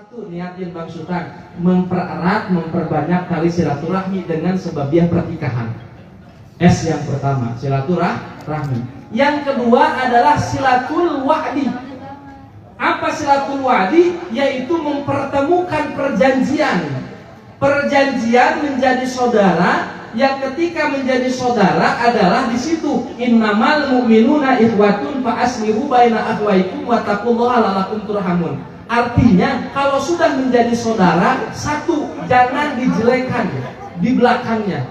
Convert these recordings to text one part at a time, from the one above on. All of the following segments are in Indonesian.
Satu, niatin Bang Sultan mempererat, memperbanyak tali silaturahmi dengan sebabiah pernikahan. S yang pertama, silaturahmi. Yang kedua adalah silatul wa'di. Apa silatul wa'di? Yaitu mempertemukan perjanjian. Perjanjian menjadi saudara, yang ketika menjadi saudara adalah di situ innamal mu'minuna ikhwatun fa aslihu baina akhwaikum wattaqullaha la'allakum turhamun. Artinya kalau sudah menjadi saudara, satu, jangan dijelekan di belakangnya,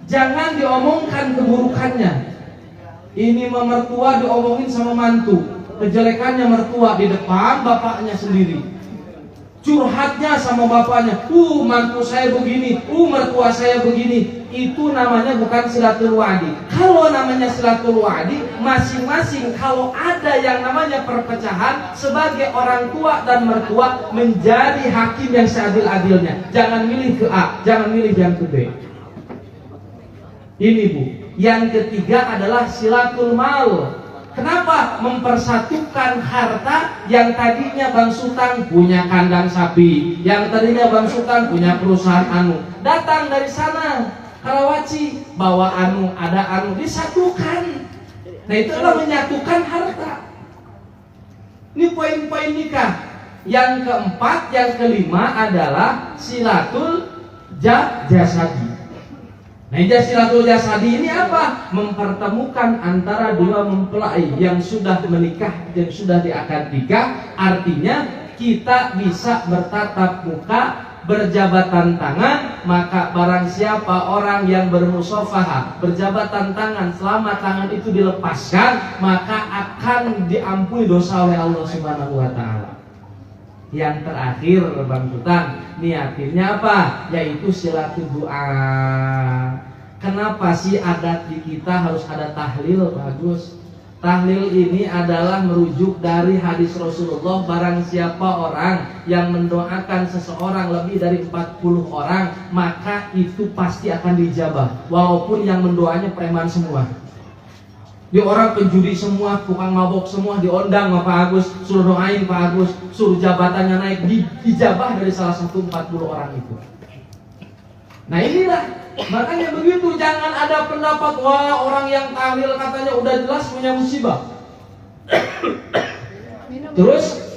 jangan diomongkan keburukannya. Ini mertua diomongin sama mantu, kejelekannya mertua di depan bapaknya sendiri, curhatnya sama bapaknya, mantu saya begini, mertua saya begini. Itu namanya bukan silatul wa'di. Kalau namanya silatul wa'di, masing-masing kalau ada yang namanya perpecahan, sebagai orang tua dan mertua menjadi hakim yang seadil-adilnya. Jangan milih ke A, jangan milih yang ke B. Ini Bu. Yang ketiga adalah silatul mal. Kenapa? Mempersatukan harta. Yang tadinya Bang Sultan punya kandang sapi, yang tadinya Bang Sultan punya perusahaan datang dari sana Karawaci, bawa ada disatukan. Nah, itu adalah menyatukan harta. Ini poin-poin nikah. Yang keempat, yang kelima adalah silatul jasadi. Nah, silatul jasadi ini apa? Mempertemukan antara dua mempelai yang sudah menikah, yang sudah diakad nikah. Artinya kita bisa bertatap muka, berjabatan tangan. Maka barang siapa orang yang bermusafahah, berjabatan tangan, selama tangan itu dilepaskan, maka akan diampuni dosa oleh Allah Subhanahu wa Ta'ala. Yang terakhir Bang Sultan, niatinnya apa? Yaitu silatul doa. Kenapa sih adat di kita harus ada tahlil? Bagus. Tahlil ini adalah merujuk dari hadis Rasulullah. Barang siapa orang yang mendoakan seseorang lebih dari 40 orang, maka itu pasti akan dijabah, walaupun yang mendoanya preman semua. Di orang penjudi semua, tukang mabok semua diundang sama Pak Agus, suruh doain Pak Agus, suruh jabatannya naik, dijabah dari salah satu 40 orang itu. Nah inilah, makanya begitu, jangan ada pendapat wah orang yang tahlil katanya udah jelas punya musibah. Terus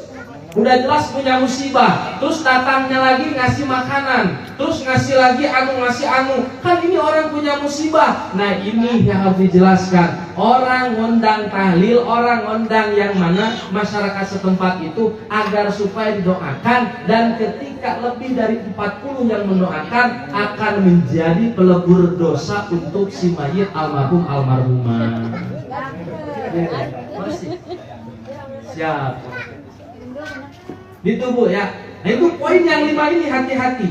udah jelas punya musibah, terus datangnya lagi ngasih makanan, terus ngasih lagi ngasih kan ini orang punya musibah. Nah ini yang harus dijelaskan. Orang ngundang tahlil, orang ngundang yang mana masyarakat setempat itu agar supaya didoakan, dan ketika lebih dari 40 yang mendoakan akan menjadi pelebur dosa untuk si mayit almarhum almarhumah. Siap. Gitu Bu ya. Nah itu poin yang 5 ini, hati-hati.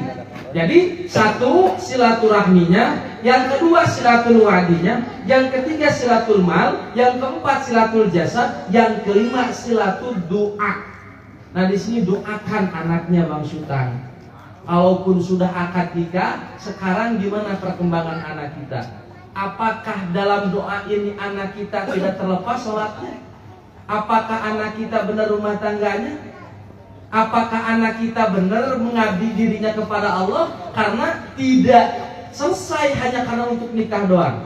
Jadi satu silaturahminya, yang kedua silatul wadinya, yang ketiga silatul mal, yang keempat silatul jasad, yang kelima silatul doa. Nah di sini doakan anaknya Bang Sultan. Kalaupun sudah akad nikah, sekarang gimana perkembangan anak kita? Apakah dalam doa ini anak kita tidak terlepas sholatnya? Apakah anak kita benar rumah tangganya? Apakah anak kita benar mengabdi dirinya kepada Allah? Karena tidak selesai hanya karena untuk nikah doang.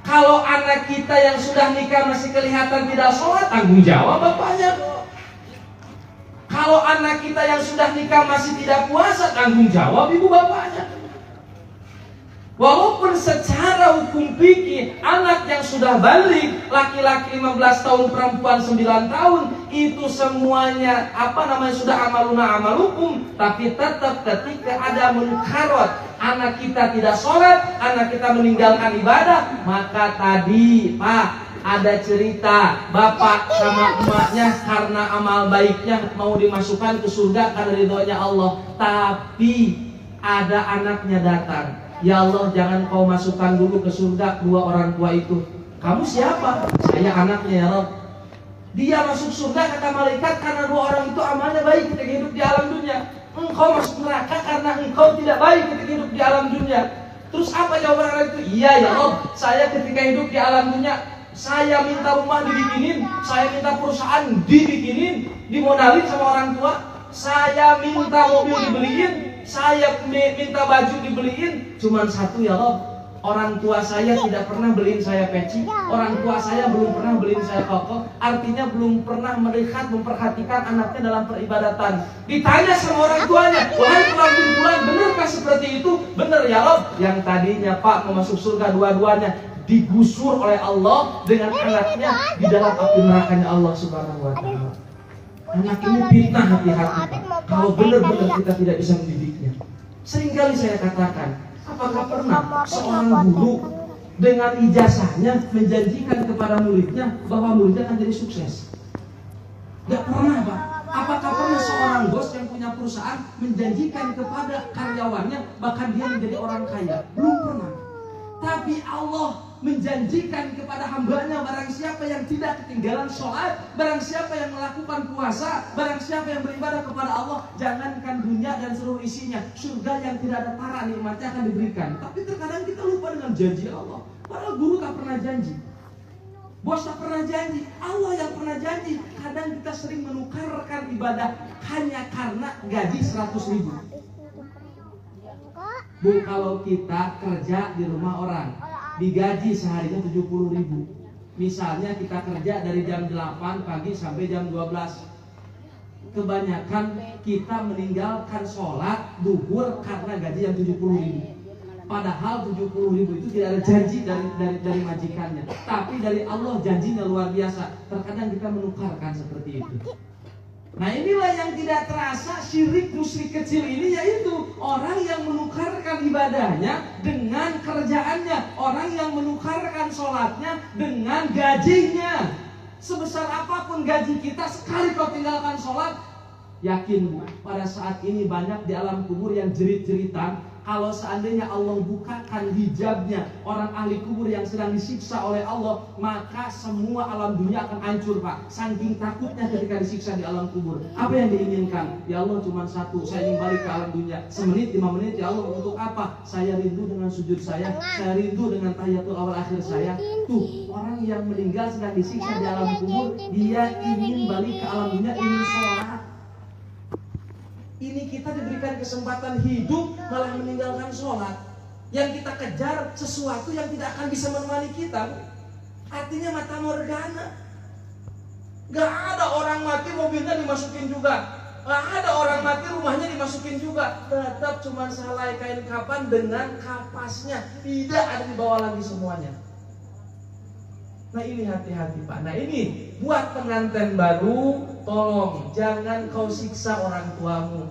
Kalau anak kita yang sudah nikah masih kelihatan tidak sholat, tanggung jawab bapaknya. Kalau anak kita yang sudah nikah masih tidak puasa, tanggung jawab ibu bapaknya. Walaupun secara hukum fikih anak yang sudah balik, laki-laki 15 tahun, perempuan 9 tahun, itu semuanya sudah amaluna amalukum, tapi tetap ketika ada munkarat, anak kita tidak sholat, anak kita meninggalkan ibadah, maka tadi Pak ada cerita bapak sama emaknya karena amal baiknya mau dimasukkan ke surga karena ridhonya Allah, tapi ada anaknya datang. Ya Allah, jangan kau masukkan dulu ke surga dua orang tua itu. Kamu siapa? Saya anaknya ya Rabb. Dia masuk surga kata malaikat karena dua orang itu amalnya baik ketika hidup di alam dunia. Engkau masuk neraka karena engkau tidak baik ketika hidup di alam dunia. Terus apa jawaban anak itu? Iya ya Rabb, saya ketika hidup di alam dunia, saya minta rumah dibikinin, saya minta perusahaan dibikinin, dimodalin sama orang tua. saya minta mobil dibeliin, saya minta baju dibeliin, cuman satu ya Rob, orang tua saya tidak pernah beliin saya peci, orang tua saya belum pernah beliin saya koko, artinya belum pernah melihat, memperhatikan anaknya dalam peribadatan. Ditanya sama orang tuanya, wahai pulang bin pulang, benarkah seperti itu? Benar ya Rob. Yang tadinya Pak mau masuk surga dua-duanya digusur oleh Allah dengan anaknya di dalam api nerakanya Allah Subhanahu wa Ta'ala. Anak ini fitnah hati-hati Pak, kalau benar-benar kita tidak bisa mendidiknya. Seringkali saya katakan, apakah pernah seorang guru dengan ijazahnya menjanjikan kepada muridnya bahwa muridnya akan jadi sukses? Gak pernah Pak. Apakah pernah seorang bos yang punya perusahaan menjanjikan kepada karyawannya bahkan dia menjadi orang kaya? Belum pernah. Tapi Allah menjanjikan kepada hambanya, barang siapa yang tidak ketinggalan sholat, barang siapa yang melakukan puasa, barang siapa yang beribadah kepada Allah, jangankan dunia dan seluruh isinya, surga yang tidak ada tara nikmatnya akan diberikan. Tapi terkadang kita lupa dengan janji Allah. Padahal guru tak pernah janji, bos tak pernah janji, Allah yang pernah janji. Kadang kita sering menukarkan ibadah hanya karena gaji 100.000. Bu, kalau kita kerja di rumah orang, digaji seharinya 70.000. Misalnya kita kerja dari jam 8 pagi sampai jam 12. Kebanyakan kita meninggalkan sholat duhur karena gaji yang 70.000. Padahal 70.000 itu tidak ada janji dari majikannya, tapi dari Allah janjinya luar biasa. Terkadang kita menukarkan seperti itu. Nah inilah yang tidak terasa syirik musyrik kecil ini, yaitu orang yang menukarkan ibadahnya dengan kerjaannya, orang yang menukarkan sholatnya dengan gajinya. Sebesar apapun gaji kita, sekali kau tinggalkan sholat, yakin Bu, pada saat ini banyak di alam kubur yang jerit-jeritan. Kalau seandainya Allah bukakan hijabnya orang ahli kubur yang sedang disiksa oleh Allah, maka semua alam dunia akan hancur Pak. Saking takutnya ketika disiksa di alam kubur. Apa yang diinginkan? Ya Allah cuma satu, saya ingin balik ke alam dunia. Semenit, 5 menit, ya Allah untuk apa? Saya rindu dengan sujud saya rindu dengan tahiyatul awal akhir saya. Tuh, orang yang meninggal sedang disiksa di alam kubur, dia ingin balik ke alam dunia, ingin sholat. Ini kita diberikan kesempatan hidup malah meninggalkan sholat. Yang kita kejar sesuatu yang tidak akan bisa menemani kita. Artinya mata morgana. Gak ada orang mati mobilnya dimasukin juga, gak ada orang mati rumahnya dimasukin juga. Tetap cuma selai kain kapan dengan kapasnya, tidak ada di bawah lagi semuanya. Nah ini hati-hati Pak. Nah ini buat pengantin baru, tolong jangan kau siksa orang tuamu.